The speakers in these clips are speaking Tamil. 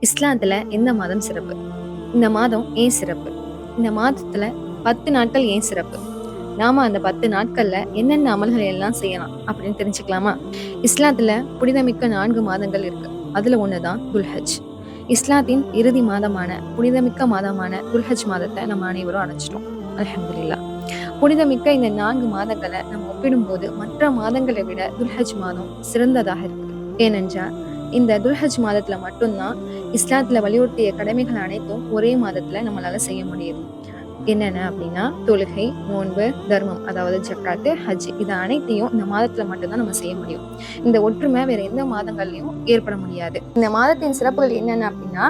இஸ்லாத்துல எந்த மாதம் சிறப்பு? இந்த மாதம் ஏன் சிறப்பு? இந்த மாதத்துல 10 நாட்கள் ஏன் சிறப்பு? நாம அந்த 10 நாட்கள்ல என்னென்ன அமல்கள் எல்லாம் செய்யலாம் அப்படின்னு தெரிஞ்சுக்கலாமா? இஸ்லாத்துல புனிதமிக்க 4 மாதங்கள் இருக்கு. அதுல ஒண்ணுதான் துல்ஹஜ். இஸ்லாத்தின் இறுதி மாதமான புனிதமிக்க மாதமான துல்ஹஜ் மாதத்தை நம்ம அனைவரும் அடைச்சிட்டோம். அல்ஹம்துலில்லாஹ். புனிதமிக்க இந்த 4 மாதங்களை நம்ம ஒப்பிடும்போது மற்ற மாதங்களை விட துல்ஹஜ் மாதம் சிறந்ததாக இருக்குது. ஏனென்றால் இந்த துல்ஹஜ் மாதத்துல மட்டும்தான் இஸ்லாத்துல வலியுறுத்திய கடமைகள் அனைத்தும் ஒரே மாதத்துல நம்மளால செய்ய முடியுது. என்னென்ன அப்படின்னா தொழுகை, நோன்பு, தர்மம், அதாவது ஜக்காத்து, ஹஜ், இது அனைத்தையும் இந்த மாதத்துல மட்டும்தான் நம்ம செய்ய முடியும். இந்த ஒற்றுமை வேற எந்த மாதங்கள்லயும் ஏற்பட முடியாது. இந்த மாதத்தின் சிறப்புகள் என்னென்ன அப்படின்னா,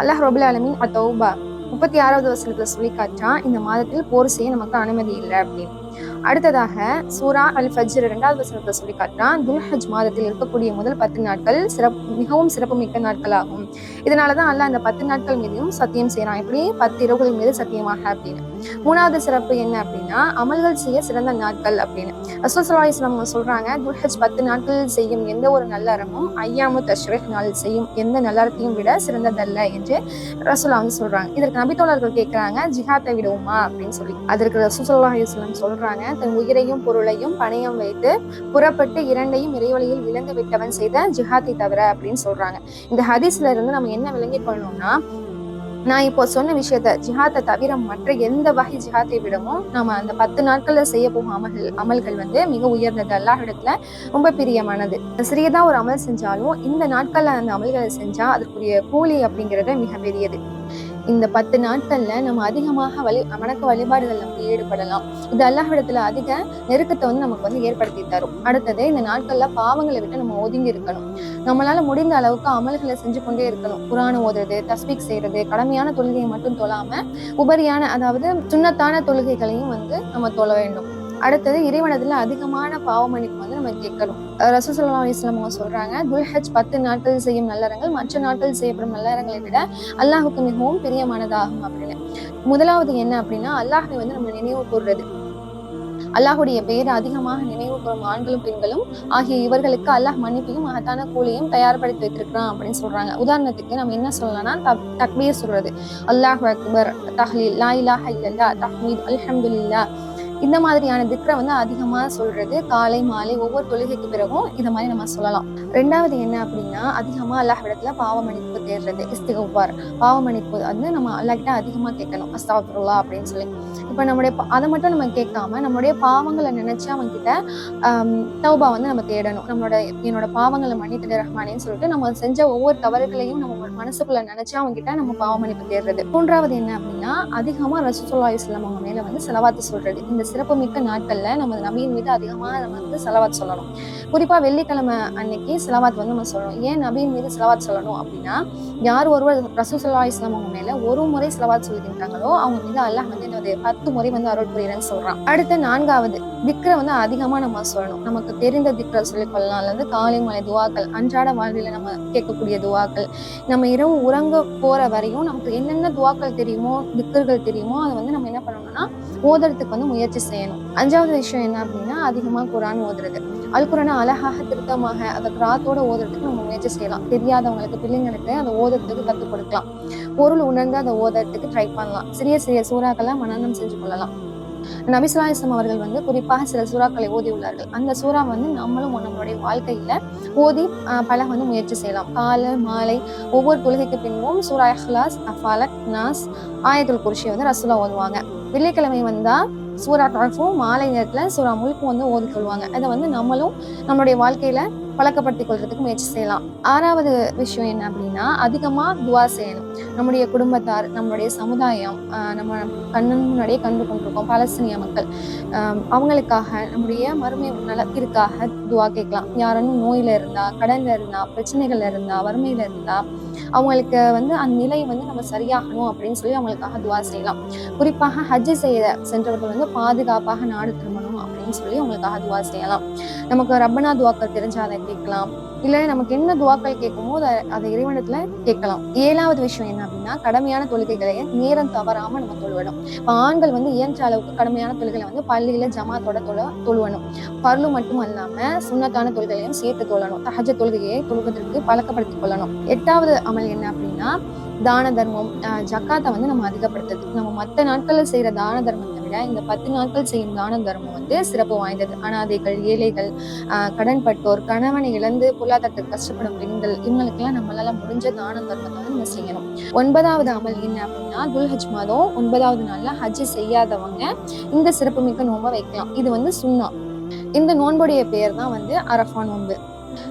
அல்லாஹ் ரபுல் ஆலமீன் அத்தௌபா 36வது வசனத்துல சொல்லி காட்டுறான், இந்த மாதத்தில் போர் செய்ய நமக்கு அனுமதி இல்லை அப்படின்னு. அடுத்ததாக சூரா அல் ஃபஜ்ர் 2வது வசனத்தை சொல்லி காட்டுறான், துல்ஹஜ் மாதத்தில் இருக்கக்கூடிய முதல் 10 நாட்கள் மிகவும் சிறப்பு மிக்க நாட்களாகும். இதனாலதான் அல்லாஹ் அந்த 10 நாட்கள் மீதும் சத்தியம் செய்யறான். இப்படி 10 இரவுகள் மீது சத்தியமாக அப்படின்னு. 3வது சிறப்பு என்ன அப்படின்னா, அமல்கள் செய்ய சிறந்த நாட்கள் அப்படின்னு. ரசூல் ஸல்லல்லாஹு அலைஹி வஸல்லம் சொல்றாங்க, துல்ஹஜ் 10 நாட்கள் செய்யும் எந்த ஒரு நல்லறமும் ஐயாமு தஷ்ரீக் நாள் செய்யும் எந்த நல்லறத்தையும் விட சிறந்ததல்ல என்று ரசூல் வந்து சொல்றாங்க. இதற்கு நபித்தோழர்கள் கேட்கிறாங்க, ஜிஹாத்தை விடுவோமா அப்படின்னு சொல்லி. அதற்கு ரசூல் ஸல்லல்லாஹு அலைஹி வஸல்லம் சொல்றாங்க, தன் உயிரையும் பொருளையும் பணயம் வைத்து புறப்பட்டு இரண்டையும் இறைவழியில் இழந்து விட்டவன் செய்த ஜிஹாத்தை தவிர அப்படின்னு சொல்றாங்க. இந்த ஹதீஸ்ல இருந்து நம்ம என்ன விளங்கிக் கொள்ளணும்னா, நான் இப்போ சொன்ன விஷயத்த ஜிஹாத்தை தவிர மற்ற எந்த வகை ஜிஹாத்தை விடவும் நம்ம அந்த 10 நாட்கள்ல செய்ய போகும் அமல்கள் வந்து மிக உயர்ந்தது, அல்லாஹ்விடத்துல ரொம்ப பிரியமானது. சிறியதா ஒரு அமல் செஞ்சாலும் இந்த நாட்கள்ல அந்த அமல்களை செஞ்சா அதற்குரிய கூலி அப்படிங்கிறது மிக பெரியது. இந்த 10 நாட்கள்ல நம்ம அதிகமாக வணக்க வழிபாடுகள் நம்ம ஈடுபடலாம். இது அல்லாஹ்விடத்துல அதிக நெருக்கத்தை வந்து நமக்கு வந்து ஏற்படுத்தி தரும். அடுத்தது, இந்த நாட்கள்ல பாவங்களை விட்டு நம்ம ஒதுங்கி இருக்கணும். நம்மளால முடிந்த அளவுக்கு அமல்களை செஞ்சு கொண்டே இருக்கணும். குர்ஆன் ஓதுறது, தஸ்பீக் செய்யறது, கடமையான தொழுகையை மட்டும் தொழாம உபரியான, அதாவது சுன்னத்தான தொழுகைகளையும் வந்து நம்ம தொழ வேண்டும். அடுத்தது, இறைவனத்துல அதிகமான பாவ மன்னிப்பு வந்து நம்ம கேட்கணும். ரசூல் ஸல்லல்லாஹு அலைஹி வஸல்லம் அவங்க சொல்றாங்க, துல்ஹஜ் 10 நாட்கள் செய்யும் நல்லறங்கள் மற்ற நாட்கள் செய்யப்படும் நல்லறங்களை விட அல்லாஹுக்கு மிகவும் பிரியமானதாகும் அப்படின்னு. முதலாவது என்ன அப்படின்னா, அல்லாஹ்வை வந்து நம்ம நினைவு கூறுறது. அல்லாஹுடைய பெயரை அதிகமாக நினைவு கூறும் ஆண்களும் பெண்களும் ஆகிய இவர்களுக்கு அல்லாஹ் மன்னிப்பையும் மகத்தான கூலியும் தயார்படுத்தி வைத்திருக்கிறான் அப்படின்னு சொல்றாங்க. உதாரணத்துக்கு நம்ம என்ன சொல்லலாம்னா, தக்பீர் சொல்றது, அல்லாஹ் அக்பர், தஹ்லீல், லா இலாஹ இல்லல்லாஹ், தஹ்மீத், அல்ஹம்துலில்லாஹ், இந்த மாதிரியான திக்ரை வந்து அதிகமா சொல்றது. காலை மாலை ஒவ்வொரு தொழுகைக்கு பிறகும் இதை மாதிரி நம்ம சொல்லலாம். 2வது என்ன அப்படின்னா, அதிகமா அல்லாஹ்விடத்துல பாவ மன்னிப்பு தேடுறது, இஸ்திக்ஃபார், பாவ மன்னிப்பு வந்து நம்ம அல்லாஹ்கிட்ட அதிகமா கேட்கணும், அஸ்தக்ஃபிருல்லாஹ் அப்படின்னு சொல்லி. இப்ப நம்முடைய அதை மட்டும் நம்ம கேட்காம நம்மளுடைய பாவங்களை நினைச்சு அவங்க கிட்ட தௌபா வந்து நம்ம தேடணும். என்னோட பாவங்களை மன்னித்து ரஹ்மானேன்னு சொல்லிட்டு நம்ம செஞ்ச ஒவ்வொரு தவறுகளையும் நம்ம மனசுக்குள்ள நினைச்சு அவங்க கிட்ட நம்ம பாவ மன்னிப்பு தேடுறது. 3வது என்ன அப்படின்னா, அதிகமா ரசூல் ஸல்லல்லாஹு அலைஹி வஸல்லம் அவங்க மேல வந்து ஸலவாத் சொல்றது. இந்த சிறப்புமிக்க நாட்கள்ல நம்ம நபியின் மீது அதிகமா நம்ம வந்து ஸலவாத் சொல்லணும். குறிப்பா வெள்ளிக்கிழமை அன்னைக்கு ஸலவாத் வந்து நம்ம சொல்லணும். ஏன் நபியின் மீது ஸலவாத் சொல்லணும் அப்படின்னா, யார் ஒருவர் ரசூல் ஸல்லல்லாஹு அலைஹி வஸல்லம் அவங்க மேல ஒரு முறை ஸலவாத் சொல்லிக்கிட்டாங்களோ அவங்க மீது அல்லாஹ் வந்து என்னது 10 முறை வந்து அருள் புரியறேன்னு சொல்றான். அடுத்து 4வது, திக்ரை வந்து அதிகமா நம்ம சொல்லணும். நமக்கு தெரிந்த திக்ரை சொல்லிக் கொள்ளலாம். அல்லது காலை மாலை துவாக்கள், அன்றாட வாழ்வில் நம்ம கேட்கக்கூடிய துவாக்கள், நம்ம இரவு உறங்க போற வரையும் நமக்கு என்னென்ன துவாக்கள் தெரியுமோ, திக்ர்கள் தெரியுமோ, அதை வந்து நம்ம என்ன பண்ணணும்னா ஓதுறதுக்கு வந்து முயற்சி செய்யணும். 5வது விஷயம் என்ன அப்படின்னா, அதிகமா குர்ஆன் ஓதுறது. அல் குர்ஆனை அழகாக திருத்தமாக அதை கிராத்தோட ஓதுறதுக்கு நம்ம முயற்சி செய்யலாம். தெரியாதவங்களுக்கு, பிள்ளைங்களுக்கு அதை ஓதுறதுக்கு கற்றுக் கொடுக்கலாம். பொருள் உணர்ந்து அதை ஓதுறதுக்கு ட்ரை பண்ணலாம். சிறிய சிறிய சூறாக்கெல்லாம் மனனம் செஞ்சு கொள்ளலாம். நபி ஸல்லல்லாஹு அலைஹி வஸல்லம் அவர்கள் வந்து குறிப்பாக சில சூறாக்களை ஓதி உள்ளார்கள். அந்த சூறா வந்து நம்மளும் நம்மளுடைய வாழ்க்கையில ஓதி பல வந்து முயற்சி செய்யலாம். காலை மாலை ஒவ்வொரு தொழுகைக்கு பின்பும் சூரா இஹ்லாஸ், ஃபலக், நாஸ், ஆயத்துல் குர்சி வந்து ரசூலா ஓதுவாங்க. வெள்ளிக்கிழமை வந்தா சூரா கஹ்ஃபும், மாலை நேரத்துல சூரா முல்க்கும் வந்து ஓதி கொள்வாங்க. அதை வந்து நம்மளும் நம்மளுடைய வாழ்க்கையில பழக்கப்படுத்திக் கொள்றதுக்கு முயற்சி செய்யலாம். 6வது விஷயம் என்ன அப்படின்னா, அதிகமா துவா செய்யணும். நம்முடைய குடும்பத்தார், நம்மளுடைய சமுதாயம், நம்ம கண்ணு முன்னாடியே கண்டு கொண்டிருக்கோம் பாலஸ்தீனிய மக்கள், அவங்களுக்காக, நம்முடைய மறுமை நலத்திற்காக துவா கேட்கலாம். யாரும் நோயில இருந்தா, கடன்ல இருந்தா, பிரச்சனைகள்ல இருந்தா, வறுமையில இருந்தா, அவங்களுக்கு வந்து அந்த நிலை வந்து நம்ம சரியாகணும் அப்படின்னு சொல்லி அவங்களுக்காக துவா செய்யலாம். குறிப்பாக ஹஜ் செய்ய சென்றவர்கள் வந்து பாதுகாப்பாக நாடு திரும்பணும் அப்படின்னு சொல்லி அவங்களுக்காக துவா செய்யலாம். நமக்கு ரப்பனா துவாக்கள் தெரிஞ்சா அதை கேட்கலாம். இல்ல நமக்கு என்ன துவாக்கள் கேட்குமோ அதை இறைவனத்துல கேட்கலாம். 7வது விஷயம் என்ன அப்படின்னா, கடமையான தொழுகைகளை நேரம் தவறாம நம்ம தொழுவணும். இப்ப ஆண்கள் இயன்ற அளவுக்கு கடமையான தொழுகைகளை பள்ளியில ஜமாத்தோட தொழுவணும். பர்லு மட்டும் அல்லாம சுன்னத்தான தொழுகைகளையும் சேர்த்து தொழணும். தஹஜ்ஜத் தொழுகையை தொழுவதற்கு பழக்கப்படுத்திக் கொள்ளணும். 8வது அமல் என்ன அப்படின்னா, தான தர்மம், ஜக்காத்தை நம்ம அதிகப்படுத்துது. நம்ம மற்ற நாட்கள்ல செய்யற தான தர்மத்தை விட இந்த 10 நாட்கள் செய்யும் தான தர்மம் சிறப்பு வாய்ந்தது. அனாதைகள், ஏழைகள், கடன்பட்டோர், கணவனை இழந்து பொருளாதாரத்துக்கு கஷ்டப்படும் பெண்கள், இவங்களுக்கெல்லாம் நம்மளால முடிஞ்ச தான தர்மத்தை நம்ம செய்யணும். 9வது அமல் என்ன அப்படின்னா, துல்ஹஜ் மாதம் 9வது நாள்ல ஹஜ் செய்யாதவங்க இந்த சிறப்புமிக்க நோன்பை வைக்கலாம். இது சுன்னா. இந்த நோன்புடைய பெயர் தான் அரஃபா நோன்பு.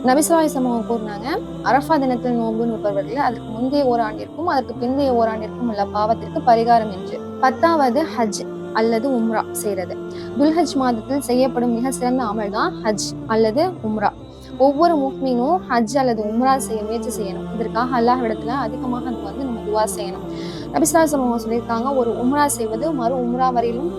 நபி ஸல்லல்லாஹு அலைஹி வஸல்லம் கூறினாங்க, அரஃபா தினத்தில் நோன்பு நோற்பவர்கள் அதற்கு முந்தைய ஓராண்டிற்கும் அதற்கு பிந்தைய ஓராண்டிற்கும் உள்ள பாவத்திற்கு பரிகாரம் என்று. 10வது ஹஜ் அல்லது உம்ரா செய்யறது. துல்ஹஜ் மாதத்தில் செய்யப்படும் மிக சிறந்த அமல் தான் ஹஜ் அல்லது உம்ரா. ஒவ்வொரு முஃமினும் ஹஜ் அல்லது உம்ரா செய்ய முயற்சி செய்யணும். இதற்காக அல்லாஹ்விடத்துல அதிகமாக நம்ம துவா செய்யணும். நபி ஸல்லல்லாஹு அலைஹி வஸல்லம் சொல்லியிருக்காங்க, ஒரு உம்ரா செய்வது மறு உம்ரா வரையிலும்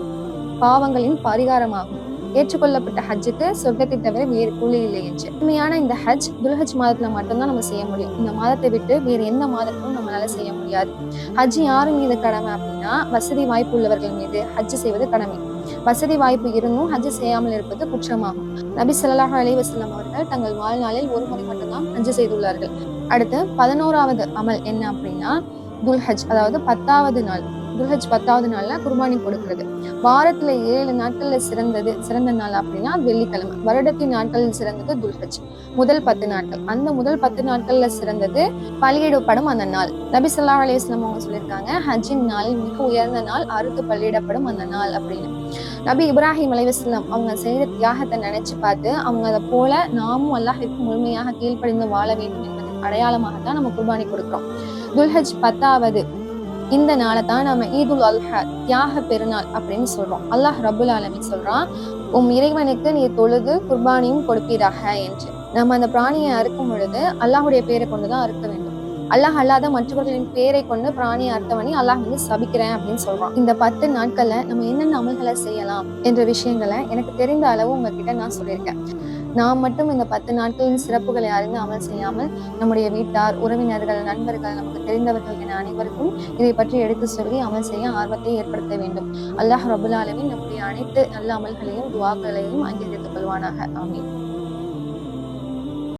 பாவங்களின் பரிகாரமாகும். ஏற்றுக்கொள்ளப்பட்ட ஹஜ்ஜுக்கு சொர்க்கத்தை தவிர வேறு கூலி இல்லை என்று. உண்மையான இந்த ஹஜ் துல்ஹஜ் மாதத்துல மட்டும்தான் நம்ம செய்ய முடியும். இந்த மாதத்தை விட்டு வேறு எந்த மாதத்திலும் நம்மளால செய்ய முடியாது. ஹஜ் யாரு மீது கடமை அப்படின்னா, வசதி வாய்ப்பு உள்ளவர்கள் மீது ஹஜ் செய்வது கடமை. வசதி வாய்ப்பு இருந்தும் ஹஜ் செய்யாமல் இருப்பது குற்றமாகும். நபி ஸல்லல்லாஹு அலைஹி வஸல்லம் அவர்கள் தங்கள் வாழ்நாளில் ஒரு முறை மட்டும்தான் ஹஜ் செய்துள்ளார்கள். அடுத்து 11வது அமல் என்ன அப்படின்னா, துல்ஹஜ், அதாவது 10வது நாள். துல்ஹஜ் 10வது நாள்ல குர்பானி கொடுக்கிறது. வாரத்துல 7 நாட்கள்ல சிறந்த நாள் அப்படின்னா வெள்ளிக்கிழமை. வருடத்தின் நாட்களில் சிறந்தது துல்ஹஜ், முதல் 10 நாட்கள். அந்த முதல் 10 நாட்கள்ல சிறந்தது பலியிடப்படும் அந்த நாள். நபி ஸல்லல்லாஹு அலைஹி வஸல்லம் அவங்க சொல்லியிருக்காங்க, ஹஜ்ஜின் நாளில் மிக உயர்ந்த நாள் அறுத்து பலியிடப்படும் அந்த நாள் அப்படின்னு. நபி இப்ராஹிம் அலைஹிஸ்ஸலாம் அவங்க செய்த தியாகத்தை நினைச்சு பார்த்து அவங்க அதை போல நாமும் அல்லாஹ்விற்கு முழுமையாக கீழ்ப்படிந்து வாழ வேண்டும் என்பதன் அடையாளமாகத்தான் நம்ம குர்பானி கொடுக்கிறோம். துல்ஹஜ் 10வது இந்த நாளை தான் நம்ம ஈதுல் அல்ஹா, தியாக பெருநாள் அப்படின்னு சொல்றோம். அல்லாஹ் ரப்புல் ஆலமீன் சொல்றான், உம் இறைவனுக்கு நீ தொழுது குர்பானியும் கொடுப்பீராக என்று. நம்ம அந்த பிராணியை அறுக்கும் பொழுது அல்லாஹுடைய பேரை கொண்டுதான் அறுக்க வேண்டும். அல்லாஹ் அல்லாத மற்றவர்களின் பேரை கொண்டு பிராணியை அர்த்தவனி அல்லாஹ் சபிக்கிறேன் அப்படின்னு சொல்றான். இந்த 10 நாட்கள்ல நம்ம என்னென்ன அமல்களை செய்யலாம் என்ற விஷயங்களை எனக்கு தெரிந்த அளவு உங்ககிட்ட நான் சொல்லியிருக்கேன். நாம் மட்டும் இந்த 10 நாட்களின் சிறப்புகளை அறிந்து அமல் செய்யாமல் நம்முடைய வீட்டார், உறவினர்கள், நண்பர்கள், நமக்கு தெரிந்தவர்கள் என அனைவருக்கும் இதை பற்றி எடுத்து சொல்லி அமல் செய்ய ஆர்வத்தை ஏற்படுத்த வேண்டும். அல்லாஹ் ரப்புல் ஆலமீன் நம்முடைய அனைத்து நல்ல அமல்களையும் துஆக்களையும் அங்கீகரித்துக் கொள்வானாக. ஆமீன்.